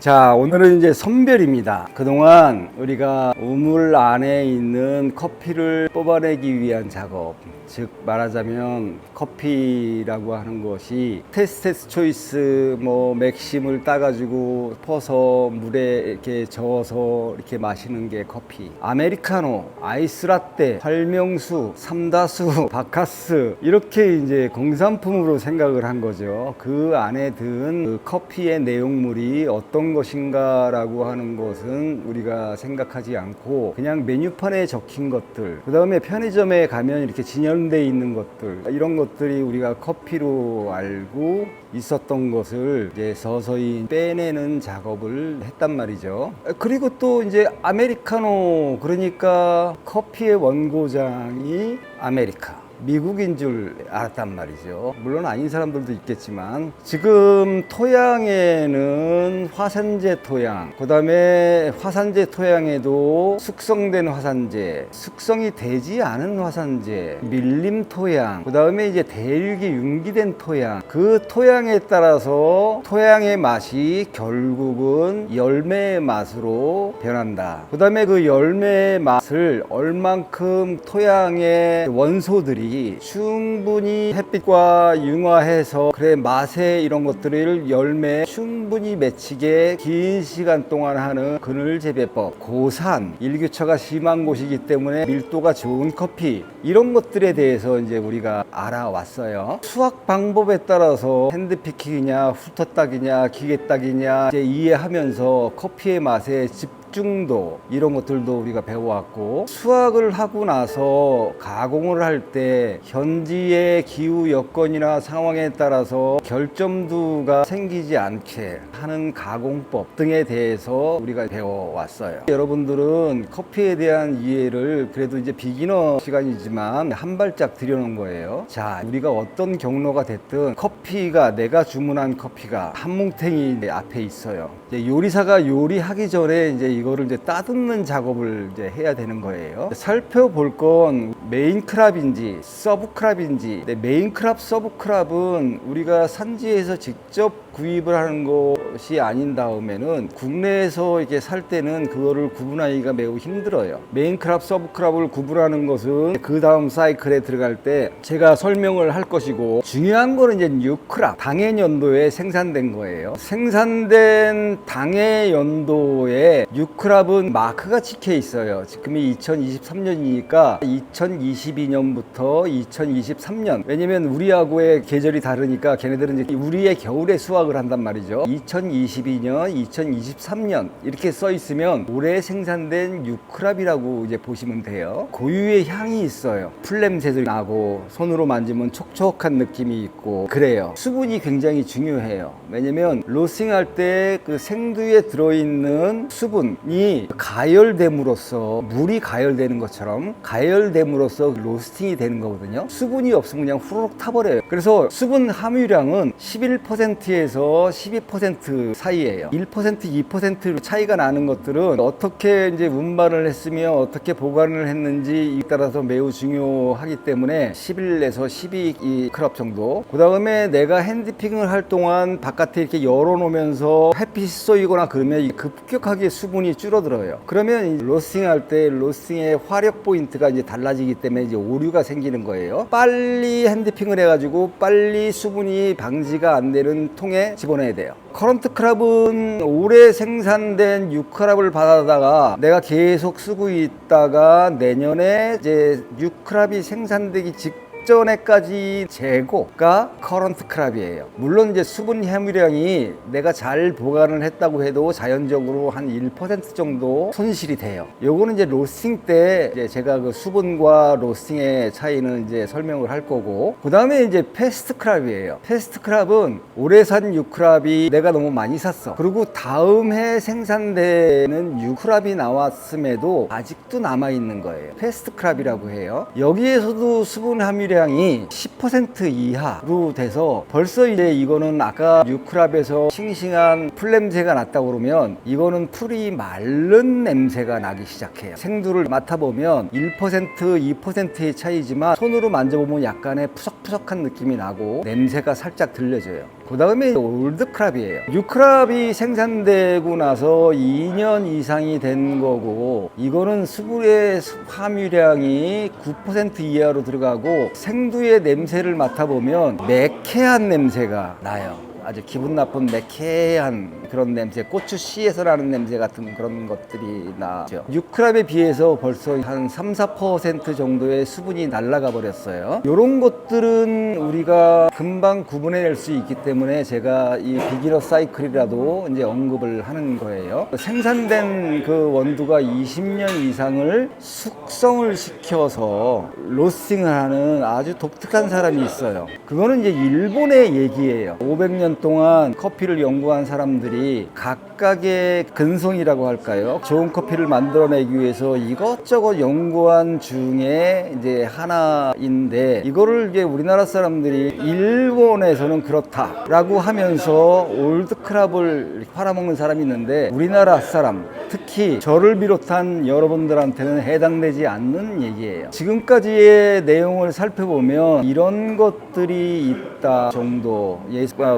자, 오늘은 이제 선별입니다. 그동안 우리가 우물 안에 있는 커피를 뽑아내기 위한 작업, 즉 말하자면 커피라고 하는 것이 테스트 초이스 맥심을 따가지고 퍼서 물에 이렇게 저어서 이렇게 마시는 게 커피, 아메리카노, 아이스라떼, 활명수, 삼다수, 바카스, 이렇게 이제 공산품으로 생각을 한 거죠. 그 안에 든 그 커피의 내용물이 어떤 것인가 라고 하는 것은 우리가 생각하지 않고 그냥 메뉴판에 적힌 것들, 그 다음에 편의점에 가면 이렇게 진열되어 있는 것들, 이런 것들이 우리가 커피로 알고 있었던 것을 이제 서서히 빼내는 작업을 했단 말이죠. 그리고 또 이제 아메리카노, 그러니까 커피의 원고장이 아메리카, 미국인 줄 알았단 말이죠. 물론 아닌 사람들도 있겠지만, 지금 토양에는 화산재 토양, 그 다음에 화산재 토양에도 숙성된 화산재, 숙성이 되지 않은 화산재, 밀림 토양, 그 다음에 이제 대륙이 융기된 토양, 그 토양에 따라서 토양의 맛이 결국은 열매의 맛으로 변한다. 그 다음에 그 열매의 맛을 얼만큼 토양의 원소들이 충분히 햇빛과 융화해서 그래 맛에 이런 것들을 열매에 충분히 맺히게 긴 시간 동안 하는 그늘 재배법, 고산, 일교차가 심한 곳이기 때문에 밀도가 좋은 커피, 이런 것들에 대해서 이제 우리가 알아왔어요. 수확 방법에 따라서 핸드피킹이냐 훑어따기냐 기계따기냐 이제 이해하면서 커피의 맛에 집중도, 이런 것들도 우리가 배워왔고, 수확을 하고 나서 가공을 할 때 현지의 기후 여건이나 상황에 따라서 결점도가 생기지 않게 하는 가공법 등에 대해서 우리가 배워왔어요. 여러분들은 커피에 대한 이해를 그래도 이제 비기너 시간이지만 한 발짝 들여놓은 거예요. 자, 우리가 어떤 경로가 됐든 커피가, 내가 주문한 커피가 한 뭉탱이 앞에 있어요. 이제 요리사가 요리하기 전에 이제 이거를 이제 따듬는 작업을 이제 해야 되는 거예요. 살펴볼 건 메인 크랍인지 서브 크랍인지. 메인 크랍, 서브 크랍은 우리가 산지에서 직접 구입을 하는 것이 아닌 다음에는 국내에서 이렇게 살 때는 그거를 구분하기가 매우 힘들어요. 메인 크랍, 서브 크랍을 구분하는 것은 그 다음 사이클에 들어갈 때 제가 설명을 할 것이고, 중요한 거는 이제 뉴 크랍, 당해 연도에 생산된 거예요. 생산된 당해 연도에 뉴 크랍은 마크가 찍혀 있어요. 지금이 2023년이니까 2022년부터 2023년, 왜냐면 우리하고의 계절이 다르니까 걔네들은 이제 우리의 겨울에 수확을 한단 말이죠. 2022년, 2023년 이렇게 써 있으면 올해 생산된 뉴크랍이라고 이제 보시면 돼요. 고유의 향이 있어요. 풀 냄새도 나고 손으로 만지면 촉촉한 느낌이 있고 그래요. 수분이 굉장히 중요해요. 왜냐면 로스팅할 때 그 생두에 들어있는 수분이 가열됨으로써, 물이 가열되는 것처럼 가열됨으로써 로스팅이 되는 거거든요. 수분이 없으면 그냥 후루룩 타버려요. 그래서 수분 함유량은 11%에서 12% 사이예요. 1%, 2% 차이가 나는 것들은 어떻게 이제 운반을 했으며 어떻게 보관을 했는지에 따라서 매우 중요하기 때문에 11에서 12 크랍 정도. 그 다음에 내가 핸드핑을 할 동안 바깥에 이렇게 열어놓으면서 햇빛이 쏘이거나 그러면 급격하게 수분이 줄어들어요. 그러면 로스팅 할 때 로스팅의 화력 포인트가 이제 달라지기 때문에 이제 오류가 생기는 거예요. 빨리 핸드핑을 해가지고 빨리 수분이 방지가 안 되는 통에 집어넣어야 돼요. 커런트 크랍은 올해 생산된 뉴크랍을 받아다가 내가 계속 쓰고 있다가 내년에 이제 뉴크랍이 생산되기 직전에까지 재고가 커런트 크랍이에요. 물론 이제 수분 함유량이 내가 잘 보관을 했다고 해도 자연적으로 한 1% 정도 손실이 돼요. 요거는 이제 로스팅 때 이제 제가 그 수분과 로스팅의 차이는 이제 설명을 할 거고, 그 다음에 이제 패스트 크랍이에요. 패스트 크랍은 올해 산 뉴크랍이 내가 너무 많이 샀어. 그리고 다음 해 생산되는 뉴크랍이 나왔음에도 아직도 남아있는 거예요. 패스트 크랍이라고 해요. 여기에서도 수분 함유량이 10% 이하로 돼서 벌써 이제 이거는 아까 뉴크랍에서 싱싱한 풀 냄새가 났다고 그러면 이거는 풀이 마른 냄새가 나기 시작해요. 생두를 맡아보면 1%, 2%의 차이지만 손으로 만져보면 약간의 푸석푸석한 느낌이 나고 냄새가 살짝 들려져요. 그 다음에 올드크랍이에요. 뉴크랍이 생산되고 나서 2년 이상이 된 거고, 이거는 수분의 함유량이 9% 이하로 들어가고 생두의 냄새를 맡아보면 매캐한 냄새가 나요. 아주 기분 나쁜 매캐한 그런 냄새, 고추 씨에서 나는 냄새 같은 그런 것들이 나죠. 뉴크랍에 비해서 벌써 한 3, 4% 정도의 수분이 날아가 버렸어요. 이런 것들은 우리가 금방 구분해낼 수 있기 때문에 제가 이 비기너 사이클이라도 이제 언급을 하는 거예요. 생산된 그 원두가 20년 이상을 숙성을 시켜서 로스팅을 하는 아주 독특한 사람이 있어요. 그거는 이제 일본의 얘기예요. 500년 동안 커피를 연구한 사람들이 각각의 근성이라고 할까요? 좋은 커피를 만들어내기 위해서 이것저것 연구한 중에 이제 하나인데, 이거를 이제 우리나라 사람들이 일본에서는 그렇다라고 하면서 올드크랍을 팔아먹는 사람이 있는데, 우리나라 사람, 특히 저를 비롯한 여러분들한테는 해당되지 않는 얘기예요. 지금까지의 내용을 살펴보면 이런 것들이 있다 정도,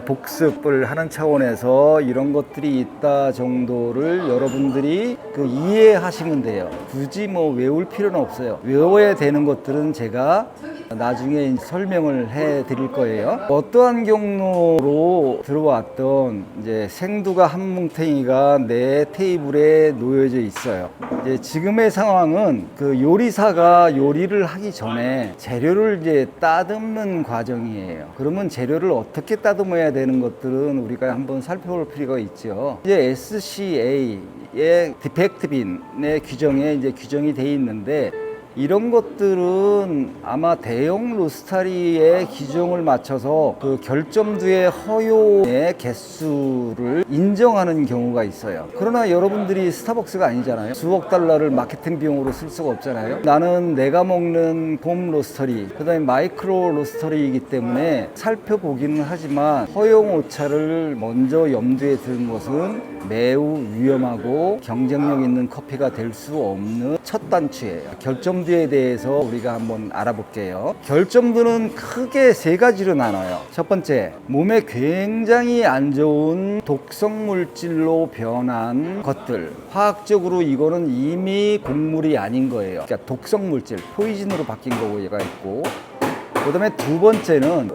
복습을 하는 차원에서 이런 것들이 있다 정도를 여러분들이 이해하시면 돼요. 굳이 뭐 외울 필요는 없어요. 외워야 되는 것들은 제가 나중에 설명을 해 드릴 거예요. 어떠한 경로로 들어왔던 이제 생두가 한 뭉탱이가 내 테이블에 놓여져 있어요. 이제 지금의 상황은 그 요리사가 요리를 하기 전에 재료를 이제 따듬는 과정이에요. 그러면 재료를 어떻게 따듬어야 되는 것들은 우리가 한번 살펴볼 필요가 있죠. 이제 SCA의 디펙트빈의 규정에 이제 규정이 돼 있는데, 이런 것들은 아마 대형 로스터리의 기종을 맞춰서 그 결점두의 허용의 개수를 인정하는 경우가 있어요. 그러나 여러분들이 스타벅스가 아니잖아요. 수억 달러를 마케팅 비용으로 쓸 수가 없잖아요. 나는 내가 먹는 봄 로스터리, 그 다음에 마이크로 로스터리이기 때문에 살펴보기는 하지만 허용 오차를 먼저 염두에 두는 것은 매우 위험하고 경쟁력 있는 커피가 될 수 없는 첫 단추예요. 결점두에 대해서 우리가 한번 알아볼게요. 결점두는 크게 세 가지로 나눠요. 첫 번째, 몸에 굉장히 안 좋은 독성 물질로 변한 것들. 화학적으로 이거는 이미 곡물이 아닌 거예요. 그러니까 독성 물질, 포이즌으로 바뀐 거가 있고, 그 다음에 두 번째는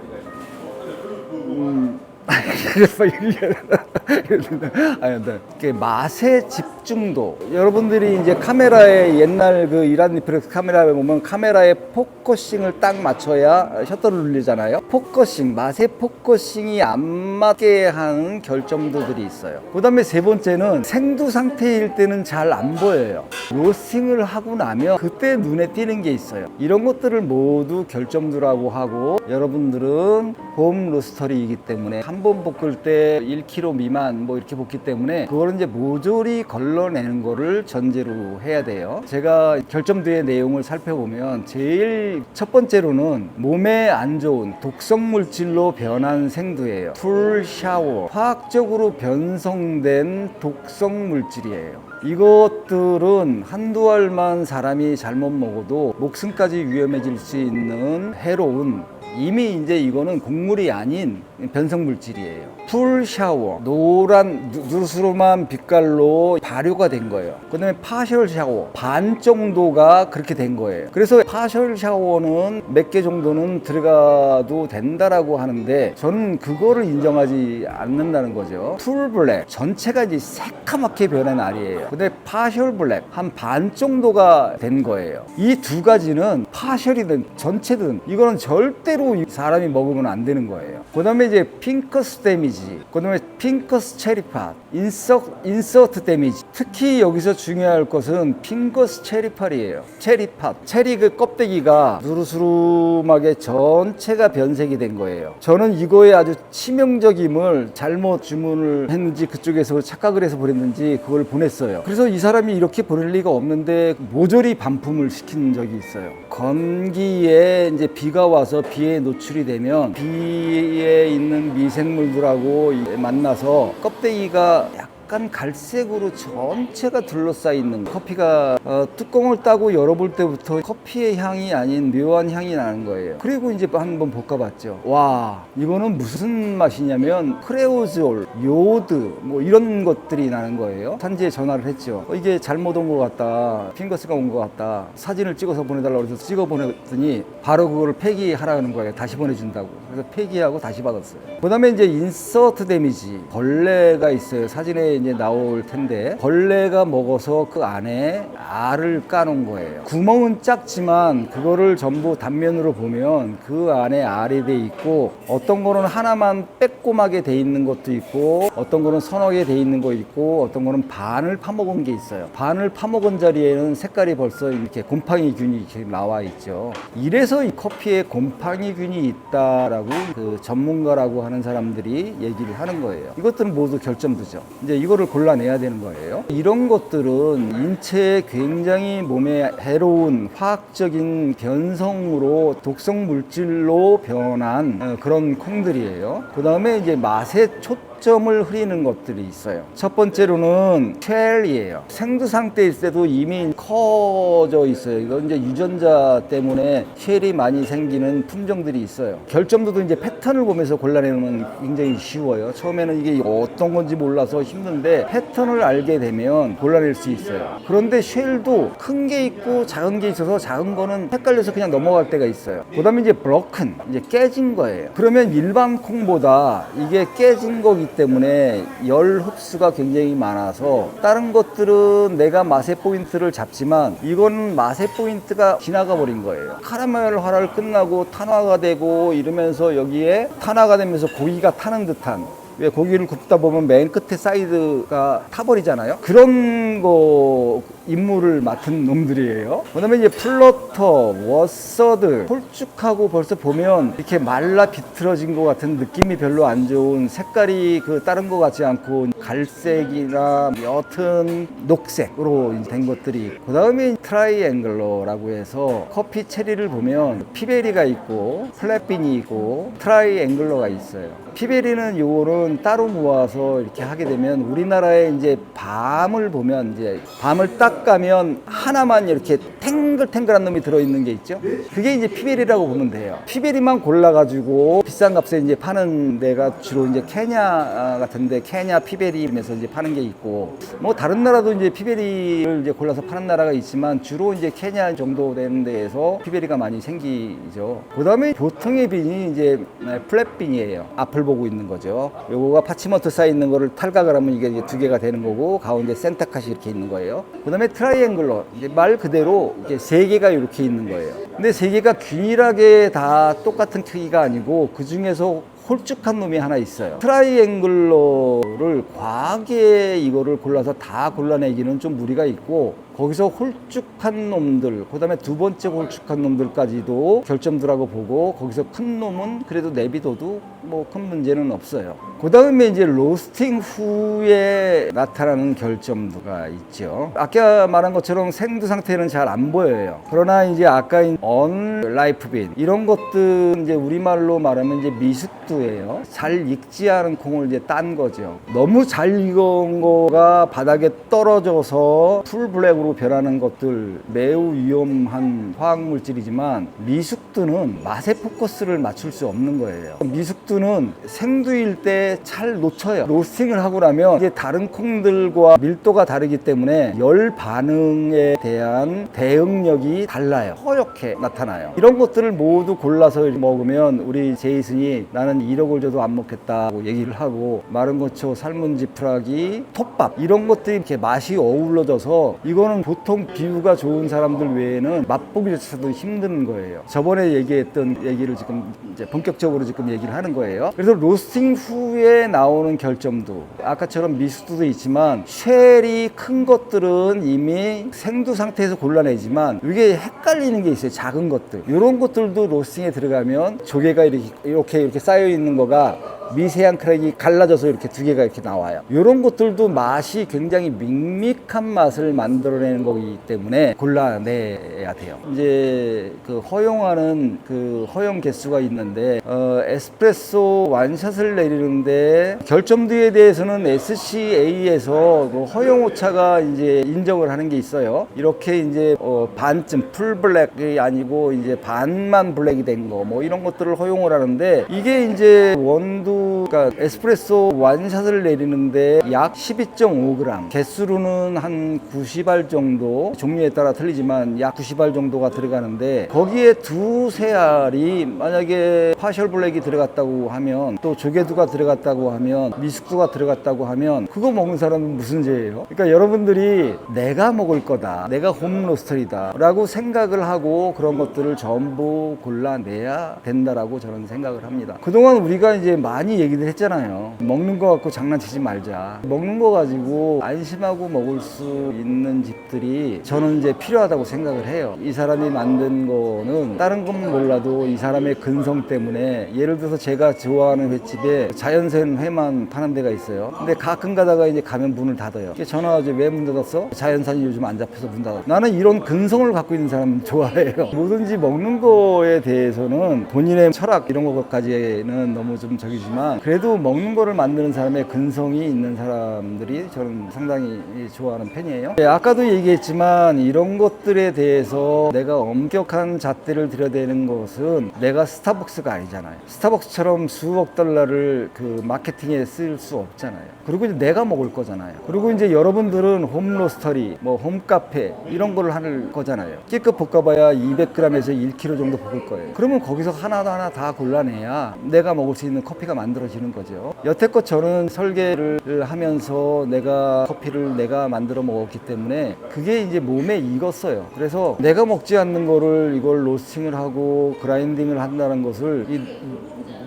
맛의 집중도. 여러분들이 이제 카메라에 옛날 그 이란 리프렉스 카메라에 보면 카메라에 포커싱을 딱 맞춰야 셔터를 눌리잖아요. 포커싱, 맛의 포커싱이 안 맞게 하는 결점도들이 있어요. 그 다음에 세 번째는 생두 상태일 때는 잘 안 보여요. 로스팅을 하고 나면 그때 눈에 띄는 게 있어요. 이런 것들을 모두 결점도라고 하고, 여러분들은 홈 로스터리이기 때문에 한 번 볶을 때 1kg 미만 뭐 이렇게 볶기 때문에 그거를 이제 모조리 걸러내는 거를 전제로 해야 돼요. 제가 결점도의 내용을 살펴보면 제일 첫 번째로는 몸에 안 좋은 독성 물질로 변한 생두예요. 풀 샤워, 화학적으로 변성된 독성 물질이에요. 이것들은 한두 알만 사람이 잘못 먹어도 목숨까지 위험해질 수 있는 해로운, 이미 이제 이거는 곡물이 아닌 변성 물질이에요. 풀 샤워, 노란 누르스름한 빛깔로 발효가 된 거예요. 그 다음에 파셜 샤워, 반 정도가 그렇게 된 거예요. 그래서 파셜 샤워는 몇 개 정도는 들어가도 된다라고 하는데, 저는 그거를 인정하지 않는다는 거죠. 풀 블랙 전체가 이제 새카맣게 변한 알이에요. 근데 파셜 블랙 한 반 정도가 된 거예요. 이 두 가지는 파셜이든 전체든 이거는 절대로 사람이 먹으면 안 되는 거예요. 그 다음에 이제 핑커스 데미지, 그 다음에 핑커스 체리팟, 인서트 데미지. 특히 여기서 중요할 것은 핑커스 체리팟이에요. 체리팟, 체리 그 껍데기가 누르스름하게 전체가 변색이 된 거예요. 저는 이거에 아주 치명적임을 잘못 주문을 했는지 그쪽에서 착각을 해서 보냈는지 그걸 보냈어요. 그래서 이 사람이 이렇게 보낼 리가 없는데 모조리 반품을 시킨 적이 있어요. 건기에 이제 비가 와서 비에 노출이 되면 비에 있는 미생물들하고 만나서 껍데기가 약간 갈색으로 전체가 둘러싸여 있는 커피가 뚜껑을 따고 열어볼 때부터 커피의 향이 아닌 묘한 향이 나는 거예요. 그리고 이제 한번 볶아봤죠. 와, 이거는 무슨 맛이냐면 크레오졸, 요오드 뭐 이런 것들이 나는 거예요. 산지에 전화를 했죠. 이게 잘못 온 것 같다, 핑거스가 온 것 같다, 사진을 찍어서 보내달라고 해서 찍어 보냈더니 바로 그거를 폐기하라는 거예요. 다시 보내준다고. 그래서 폐기하고 다시 받았어요. 그 다음에 이제 인서트 데미지, 벌레가 있어요. 사진에 이제 나올 텐데 벌레가 먹어서 그 안에 알을 까놓은 거예요. 구멍은 작지만 그거를 전부 단면으로 보면 그 안에 알이 돼 있고, 어떤 거는 하나만 빼꼼하게 돼 있는 것도 있고, 어떤 거는 서너 개 돼 있는 거 있고, 어떤 거는 반을 파먹은 게 있어요. 반을 파먹은 자리에는 색깔이 벌써 이렇게 곰팡이균이 이렇게 나와 있죠. 이래서 이 커피에 곰팡이균이 있다라고 그 전문가라고 하는 사람들이 얘기를 하는 거예요. 이것들은 모두 결점도죠. 이제 이거를 골라내야 되는 거예요. 이런 것들은 인체에 굉장히 몸에 해로운 화학적인 변성으로 독성 물질로 변한 그런 콩들이에요. 그 다음에 이제 맛의 초점을 흐리는 것들이 있어요. 첫 번째로는 쉘이에요. 생두 상태일 때도 이미 커져 있어요. 이거 이제 유전자 때문에 쉘이 많이 생기는 품종들이 있어요. 결점도도 이제 패턴을 보면서 골라내는 굉장히 쉬워요. 처음에는 이게 어떤 건지 몰라서 힘든데 패턴을 알게 되면 골라낼 수 있어요. 그런데 쉘도 큰 게 있고 작은 게 있어서 작은 거는 헷갈려서 그냥 넘어갈 때가 있어요. 그 다음에 이제 브로큰, 이제 깨진 거예요. 그러면 일반 콩보다 이게 깨진 거기 때문에 열 흡수가 굉장히 많아서 다른 것들은 내가 맛의 포인트를 잡지만 이거는 맛의 포인트가 지나가 버린 거예요. 카라멜화를 끝나고 탄화가 되고 이러면서 여기에 탄화가 되면서 고기가 타는 듯한, 왜 고기를 굽다 보면 맨 끝에 사이드가 타버리잖아요. 그런 거 임무를 맡은 놈들이에요. 그 다음에 이제 플러터, 워서드, 홀쭉하고 벌써 보면 이렇게 말라 비틀어진 것 같은 느낌이 별로 안 좋은, 색깔이 그 다른 것 같지 않고 갈색이나 옅은 녹색으로 된 것들이 있고, 그 다음에 트라이앵글러라고 해서 커피 체리를 보면 피베리가 있고 플랫빈이 있고 트라이앵글러가 있어요. 피베리는 요거는 따로 모아서 이렇게 하게 되면, 우리나라에 이제 밤을 보면 이제 밤을 딱 가면 하나만 이렇게 탱글탱글한 놈이 들어있는 게 있죠. 그게 이제 피베리라고 보면 돼요. 피베리만 골라가지고 비싼 값에 이제 파는 데가 주로 이제 케냐 같은데, 케냐 피베리면서 이제 파는 게 있고, 뭐 다른 나라도 이제 피베리를 이제 골라서 파는 나라가 있지만 주로 이제 케냐 정도 되는 데에서 피베리가 많이 생기죠. 그 다음에 보통의 빈이 이제 플랫빈이에요. 앞을 보고 있는 거죠. 요거가 파치먼트 쌓여 있는 거를 탈각을 하면 이게 이제 두 개가 되는 거고, 가운데 센터컷이 이렇게 있는 거예요. 그 다음에 트라이앵글러, 이제 말 그대로 이게 세 개가 이렇게 있는 거예요. 근데 세 개가 균일하게 다 똑같은 크기가 아니고 그 중에서 홀쭉한 놈이 하나 있어요. 트라이앵글러를 과하게 이거를 골라서 다 골라내기는 좀 무리가 있고, 거기서 홀쭉한 놈들, 그 다음에 두 번째 홀쭉한 놈들까지도 결점들하고 보고, 거기서 큰 놈은 그래도 내비둬도 뭐 큰 문제는 없어요. 그 다음에 이제 로스팅 후에 나타나는 결점도가 있죠. 아까 말한 것처럼 생두 상태는 잘 안 보여요. 그러나 이제 아까 언라이프빈 이런 것들, 이제 우리말로 말하면 이제 미숙두예요. 잘 익지 않은 콩을 이제 딴 거죠. 너무 잘 익은 거가 바닥에 떨어져서 풀블랙으로 변하는 것들 매우 위험한 화학물질이지만, 미숙두는 맛의 포커스를 맞출 수 없는 거예요. 미숙두는 생두일 때 잘 놓쳐요. 로스팅을 하고 나면 이게 다른 콩들과 밀도가 다르기 때문에 열 반응에 대한 대응력이 달라요. 허옇게 나타나요. 이런 것들을 모두 골라서 먹으면 우리 제이슨이 나는 1억을 줘도 안 먹겠다고 얘기를 하고, 마른 고추, 삶은 지푸라기, 톱밥 이런 것들이 이렇게 맛이 어우러져서, 이거는 보통 비유가 좋은 사람들 외에는 맛보기조차도 힘든 거예요. 저번에 얘기했던 얘기를 지금 이제 본격적으로 지금 얘기를 하는 거예요. 그래서 로스팅 후에 나오는 결점도, 아까처럼 미숙두도 있지만 쉘이 큰 것들은 이미 생두 상태에서 골라내지만 이게 헷갈리는 게 있어요. 작은 것들, 이런 것들도 로스팅에 들어가면 조개가 이렇게 쌓여 있는 거가 미세한 크랙이 갈라져서 이렇게 두 개가 이렇게 나와요. 이런 것들도 맛이 굉장히 밍밍한 맛을 만들어내는 거기 때문에 골라내야 돼요. 이제 그 허용하는 그 허용 개수가 있는데 에스프레소 완샷을 내리는데 결점도에 대해서는 SCA에서 그 허용 오차가 이제 인정을 하는 게 있어요. 이렇게 이제 반쯤 풀 블랙이 아니고 이제 반만 블랙이 된 거 뭐 이런 것들을 허용을 하는데 이게 이제 원두가 에스프레소 완샷을 내리는데 약 12.5g 개수로는 한 90알 정도 종류에 따라 틀리지만 약 90알 정도가 들어가는데 거기에 두세 알이 만약에 파셜 블랙이 들어갔다고 하면 또 조개두가 들어갔다고 하면 미숙두가 들어갔다고 하면 그거 먹는 사람은 무슨 죄예요? 그러니까 여러분들이 내가 먹을 거다 내가 홈로스터리다 라고 생각을 하고 그런 것들을 전부 골라내야 된다라고 저는 생각을 합니다. 그동안 우리가 이제 많이 얘기를 했잖아요. 먹는 거 갖고 장난치지 말자. 먹는 거 가지고 안심하고 먹을 수 있는 집들이 저는 이제 필요하다고 생각을 해요. 이 사람이 만든 거는 다른 건 몰라도 이 사람의 근성 때문에 예를 들어서 제가 좋아하는 횟집에 자연산 회만 파는 데가 있어요. 근데 가끔 가다가 이제 가면 문을 닫아요. 전화하죠. 왜 문 닫았어? 자연산이 요즘 안 잡혀서 문 닫았어. 나는 이런 근성을 갖고 있는 사람 좋아해요. 뭐든지 먹는 거에 대해서는 본인의 철학 이런 것까지는 너무 좀 저기지만 그래도 먹는 거를 만드는 사람의 근성이 있는 사람들이 저는 상당히 좋아하는 편이에요. 아까도 얘기했지만 이런 것들에 대해서 내가 엄격한 잣대를 들여대는 것은 내가 스타벅스가 아니잖아요. 스타벅스처럼 수억 달러를 그 마케팅에 쓸 수 없잖아요. 그리고 이제 내가 먹을 거잖아요. 그리고 이제 여러분들은 홈로스터리, 뭐 홈카페 이런 거를 할 거잖아요. 끼껏 볶아봐야 200g에서 1kg 정도 볶을 거예요. 그러면 거기서 하나 다 골라내야 내가 먹을 수 있는 커피가 만들어지는 거죠. 여태껏 저는 설계를 하면서 내가 커피를 내가 만들어 먹었기 때문에 그게 이제 몸에 익었어요. 그래서 내가 먹지 않는 거를 이걸 로스팅을 하고 그라인딩을 한다는 것을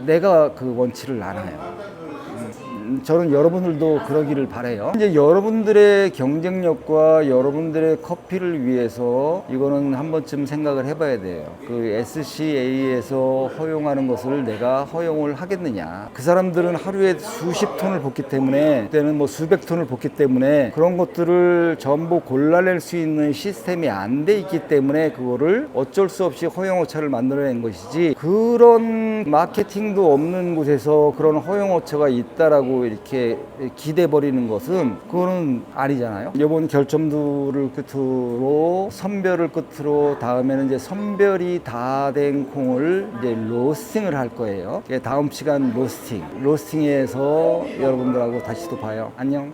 내가 그 원치를 알아요. 저는 여러분들도 그러기를 바라요. 이제 여러분들의 경쟁력과 여러분들의 커피를 위해서 이거는 한 번쯤 생각을 해봐야 돼요. 그 SCA에서 허용하는 것을 내가 허용을 하겠느냐. 그 사람들은 하루에 수십 톤을 볶기 때문에 그때는 뭐 수백 톤을 볶기 때문에 그런 것들을 전부 골라낼 수 있는 시스템이 안 돼 있기 때문에 그거를 어쩔 수 없이 허용 오차를 만들어낸 것이지 그런 마케팅도 없는 곳에서 그런 허용 오차가 있다라고 이렇게 기대 버리는 것은 그거는 아니잖아요. 이번 결점도를 끝으로 선별을 끝으로 다음에는 이제 선별이 다 된 콩을 이제 로스팅을 할 거예요. 다음 시간 로스팅에서 여러분들하고 다시 또 봐요. 안녕.